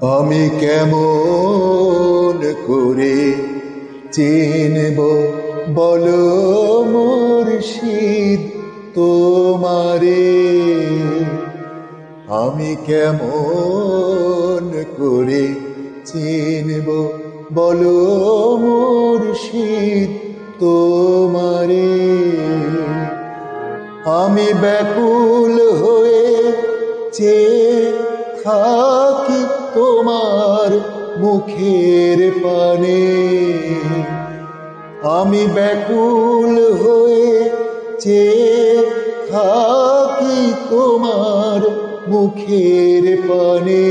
আমি কেমন করে চিনব বলো মুর্শিদ তোমারে, আমি কেমন করে চিনব বলো মুর্শিদ তোমারে। আমি ব্যাকুল হয়ে চেয়ে থাকি তোমার মুখের পানে, আমি ব্যাকুল হয়ে চেয়ে থাকি তোমার মুখের পানে।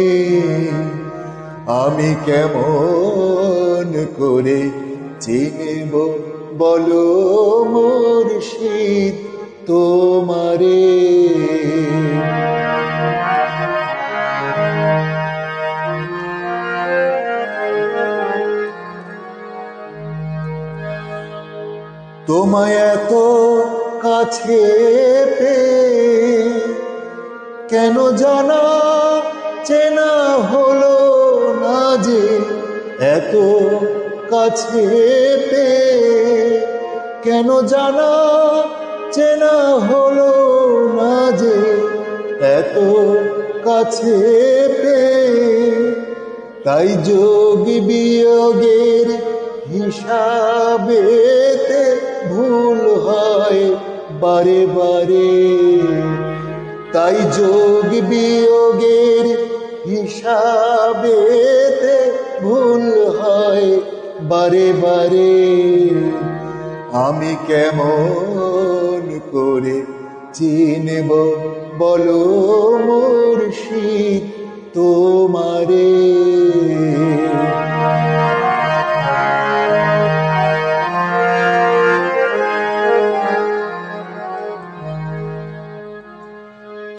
আমি কেমন করে চিনব বলো মুর্শিদ তোমারে। তোমায় এত কাছে পেয়ে কেন জানা চেনা হলো না যে, এত কাছে পেয়ে কেন জানা চেনা হলো না যে, এত কাছে পেয়ে। তাই যোগ বিয়োগের হিসাবেতে ভুল হয় বারে বারে, তাই যোগ বিয়োগের হিসাবেতে ভুল হয় বারে বারে। আমি কেমন করে চিনব বলো মুর্শিদ তোমারে।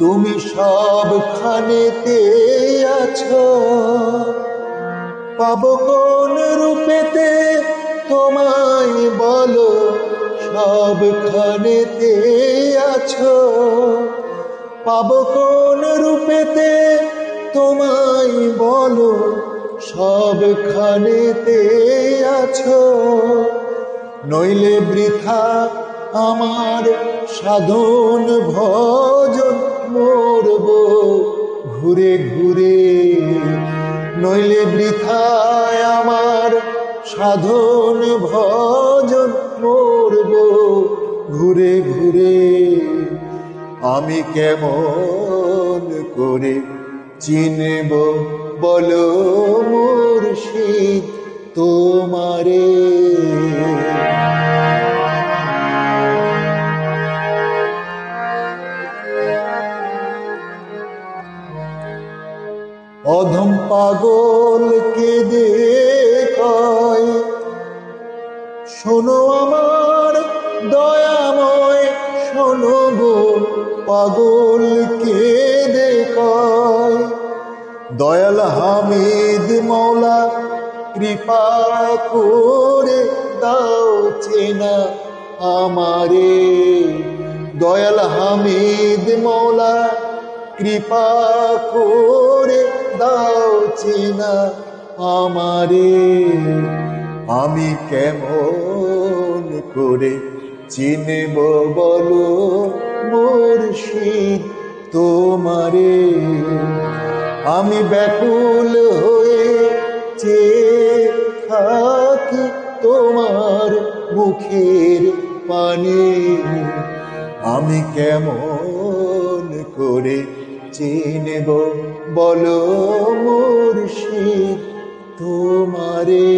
তুমি সবখানেতে আছো, পাবো কোন রূপেতে তোমায় বলো, সবখানেতে আছো, পাবো কোন রূপেতে তোমায় বলো, সবখানেতে আছো। নইলে বৃথা আমার সাধন ভজন, মরব ঘুরে ঘুরে। নইলে বৃথায় আমার সাধন ভজন, মরব ঘুরে ঘুরে। আমি কেমন করে চিনব বলো মুর্শিদ তোমারে। অধম পাগল কেঁদে কয়, শোনো আমার দয়াময় শোনো গো, পাগল কেঁদে কয়। দয়াল হামিদ মওলা কৃপা করে দাও চেনা আমারে, দয়াল হামিদ মওলা কৃপা করে দাও চেনা আমারে। আমি কেমন করে চিনব বলো মুর্শিদ তোমারে। আমি ব্যাকুল হয়ে চেয়ে থাকি তোমার মুখের পানে, আমি কেমন করে চিনব বলো মুর্শিদ তোমারে।